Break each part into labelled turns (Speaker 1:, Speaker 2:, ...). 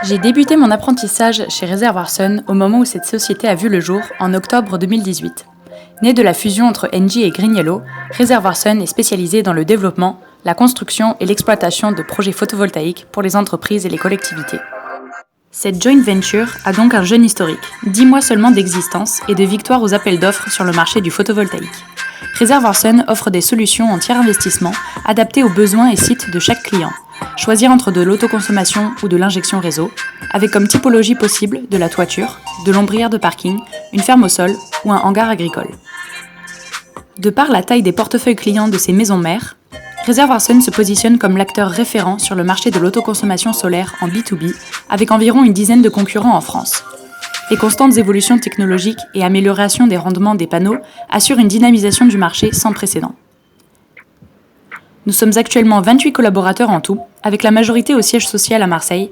Speaker 1: J'ai débuté mon apprentissage chez Reservoir Sun au moment où cette société a vu le jour, en octobre 2018. Née de la fusion entre Engie et GreenYellow, Reservoir Sun est spécialisée dans le développement, la construction et l'exploitation de projets photovoltaïques pour les entreprises et les collectivités. Cette joint venture a donc un jeune historique, 10 mois seulement d'existence et de victoire aux appels d'offres sur le marché du photovoltaïque. Reservoir Sun offre des solutions en tiers investissement adaptées aux besoins et sites de chaque client. Choisir entre de l'autoconsommation ou de l'injection réseau, avec comme typologie possible de la toiture, de l'ombrière de parking, une ferme au sol ou un hangar agricole. De par la taille des portefeuilles clients de ces maisons mères, Reservoir Sun se positionne comme l'acteur référent sur le marché de l'autoconsommation solaire en B2B, avec environ une dizaine de concurrents en France. Les constantes évolutions technologiques et amélioration des rendements des panneaux assurent une dynamisation du marché sans précédent. Nous sommes actuellement 28 collaborateurs en tout, avec la majorité au siège social à Marseille,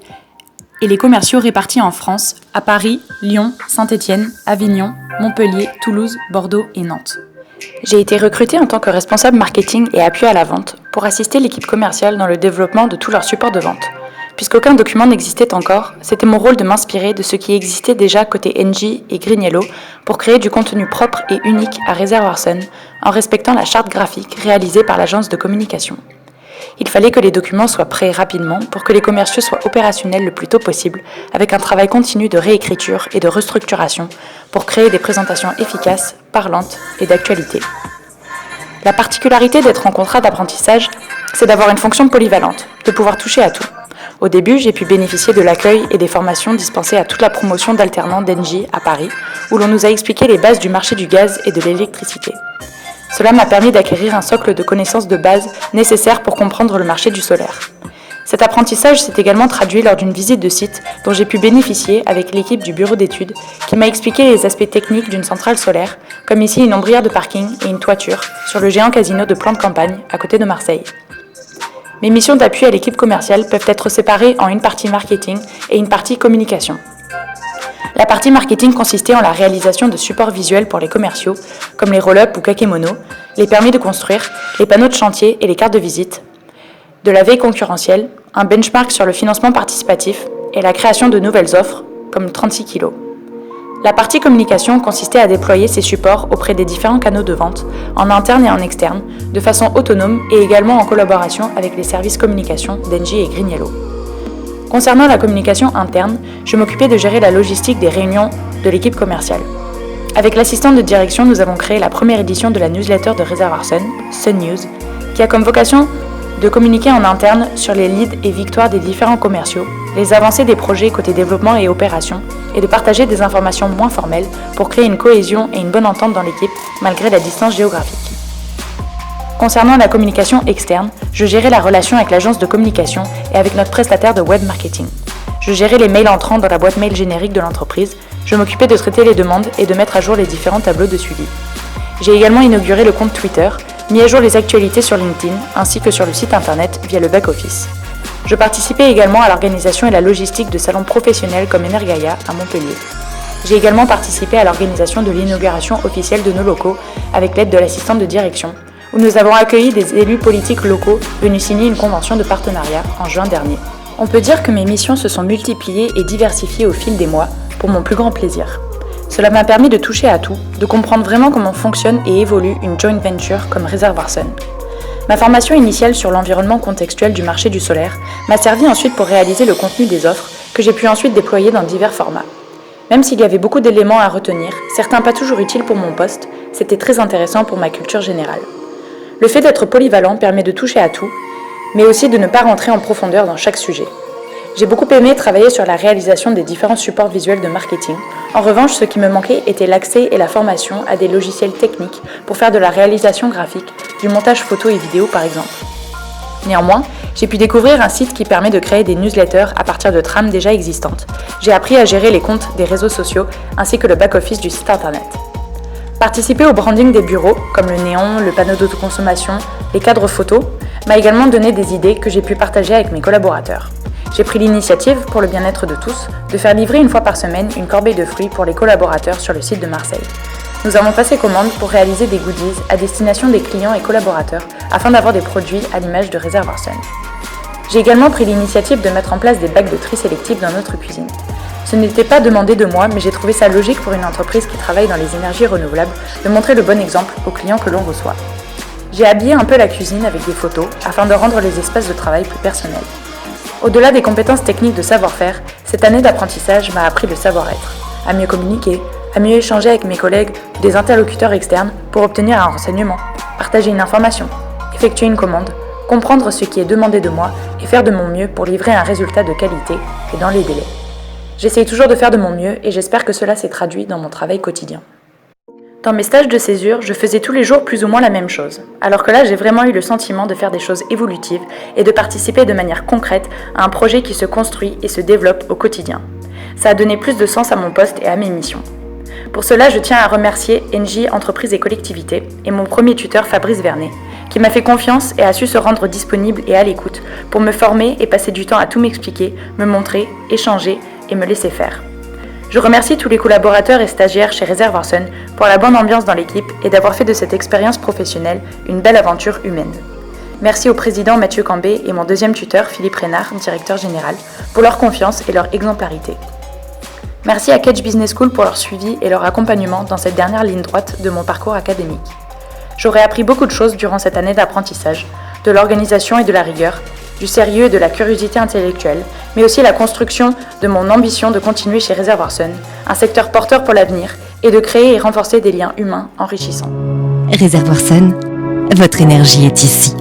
Speaker 1: et les commerciaux répartis en France, à Paris, Lyon, Saint-Étienne, Avignon, Montpellier, Toulouse, Bordeaux et Nantes. J'ai été recrutée en tant que responsable marketing et appui à la vente pour assister l'équipe commerciale dans le développement de tout leur support de vente. Puisqu'aucun document n'existait encore, c'était mon rôle de m'inspirer de ce qui existait déjà côté Engie et GreenYellow pour créer du contenu propre et unique à Reservoir Sun en respectant la charte graphique réalisée par l'agence de communication. Il fallait que les documents soient prêts rapidement pour que les commerciaux soient opérationnels le plus tôt possible avec un travail continu de réécriture et de restructuration pour créer des présentations efficaces, parlantes et d'actualité. La particularité d'être en contrat d'apprentissage, c'est d'avoir une fonction polyvalente, de pouvoir toucher à tout. Au début, j'ai pu bénéficier de l'accueil et des formations dispensées à toute la promotion d'alternants d'Engie à Paris, où l'on nous a expliqué les bases du marché du gaz et de l'électricité. Cela m'a permis d'acquérir un socle de connaissances de base nécessaires pour comprendre le marché du solaire. Cet apprentissage s'est également traduit lors d'une visite de site dont j'ai pu bénéficier avec l'équipe du bureau d'études qui m'a expliqué les aspects techniques d'une centrale solaire, comme ici une ombrière de parking et une toiture sur le géant casino de plan de campagne à côté de Marseille. Mes missions d'appui à l'équipe commerciale peuvent être séparées en une partie marketing et une partie communication. La partie marketing consistait en la réalisation de supports visuels pour les commerciaux, comme les roll-up ou kakémono, les permis de construire, les panneaux de chantier et les cartes de visite, de la veille concurrentielle, un benchmark sur le financement participatif et la création de nouvelles offres, comme 36 kg. La partie communication consistait à déployer ces supports auprès des différents canaux de vente, en interne et en externe, de façon autonome et également en collaboration avec les services communication d'Engie et GreenYellow. Concernant la communication interne, je m'occupais de gérer la logistique des réunions de l'équipe commerciale. Avec l'assistante de direction, nous avons créé la première édition de la newsletter de Reservoir Sun, Sun News, qui a comme vocation de communiquer en interne sur les leads et victoires des différents commerciaux, les avancées des projets côté développement et opération, et de partager des informations moins formelles pour créer une cohésion et une bonne entente dans l'équipe malgré la distance géographique. Concernant la communication externe, je gérais la relation avec l'agence de communication et avec notre prestataire de web marketing. Je gérais les mails entrants dans la boîte mail générique de l'entreprise, je m'occupais de traiter les demandes et de mettre à jour les différents tableaux de suivi. J'ai également inauguré le compte Twitter, mis à jour les actualités sur LinkedIn ainsi que sur le site internet via le back-office. Je participais également à l'organisation et la logistique de salons professionnels comme Energaia à Montpellier. J'ai également participé à l'organisation de l'inauguration officielle de nos locaux avec l'aide de l'assistante de direction, où nous avons accueilli des élus politiques locaux venus signer une convention de partenariat en juin dernier. On peut dire que mes missions se sont multipliées et diversifiées au fil des mois, pour mon plus grand plaisir. Cela m'a permis de toucher à tout, de comprendre vraiment comment fonctionne et évolue une joint venture comme Reservoir Sun. Ma formation initiale sur l'environnement contextuel du marché du solaire m'a servi ensuite pour réaliser le contenu des offres que j'ai pu ensuite déployer dans divers formats. Même s'il y avait beaucoup d'éléments à retenir, certains pas toujours utiles pour mon poste, c'était très intéressant pour ma culture générale. Le fait d'être polyvalent permet de toucher à tout, mais aussi de ne pas rentrer en profondeur dans chaque sujet. J'ai beaucoup aimé travailler sur la réalisation des différents supports visuels de marketing. En revanche, ce qui me manquait était l'accès et la formation à des logiciels techniques pour faire de la réalisation graphique, du montage photo et vidéo par exemple. Néanmoins, j'ai pu découvrir un site qui permet de créer des newsletters à partir de trames déjà existantes. J'ai appris à gérer les comptes des réseaux sociaux ainsi que le back-office du site internet. Participer au branding des bureaux, comme le néon, le panneau d'autoconsommation, les cadres photos, m'a également donné des idées que j'ai pu partager avec mes collaborateurs. J'ai pris l'initiative, pour le bien-être de tous, de faire livrer une fois par semaine une corbeille de fruits pour les collaborateurs sur le site de Marseille. Nous avons passé commande pour réaliser des goodies à destination des clients et collaborateurs afin d'avoir des produits à l'image de Réservoir Sun. J'ai également pris l'initiative de mettre en place des bacs de tri sélectifs dans notre cuisine. Ce n'était pas demandé de moi, mais j'ai trouvé ça logique pour une entreprise qui travaille dans les énergies renouvelables de montrer le bon exemple aux clients que l'on reçoit. J'ai habillé un peu la cuisine avec des photos afin de rendre les espaces de travail plus personnels. Au-delà des compétences techniques de savoir-faire, cette année d'apprentissage m'a appris le savoir-être, à mieux communiquer, à mieux échanger avec mes collègues ou des interlocuteurs externes pour obtenir un renseignement, partager une information, effectuer une commande, comprendre ce qui est demandé de moi et faire de mon mieux pour livrer un résultat de qualité et dans les délais. J'essaye toujours de faire de mon mieux et j'espère que cela s'est traduit dans mon travail quotidien. Dans mes stages de césure, je faisais tous les jours plus ou moins la même chose, alors que là j'ai vraiment eu le sentiment de faire des choses évolutives et de participer de manière concrète à un projet qui se construit et se développe au quotidien. Ça a donné plus de sens à mon poste et à mes missions. Pour cela, je tiens à remercier Engie Entreprises et Collectivités et mon premier tuteur Fabrice Vernet, qui m'a fait confiance et a su se rendre disponible et à l'écoute pour me former et passer du temps à tout m'expliquer, me montrer, échanger et me laisser faire. Je remercie tous les collaborateurs et stagiaires chez Réservoir Sun pour la bonne ambiance dans l'équipe et d'avoir fait de cette expérience professionnelle une belle aventure humaine. Merci au président Mathieu Cambé et mon deuxième tuteur Philippe Reynard, directeur général, pour leur confiance et leur exemplarité. Merci à Catch Business School pour leur suivi et leur accompagnement dans cette dernière ligne droite de mon parcours académique. J'aurais appris beaucoup de choses durant cette année d'apprentissage, de l'organisation et de la rigueur, du sérieux et de la curiosité intellectuelle, mais aussi la construction de mon ambition de continuer chez Réservoir Sun, un secteur porteur pour l'avenir, et de créer et renforcer des liens humains enrichissants.
Speaker 2: Réservoir Sun, votre énergie est ici.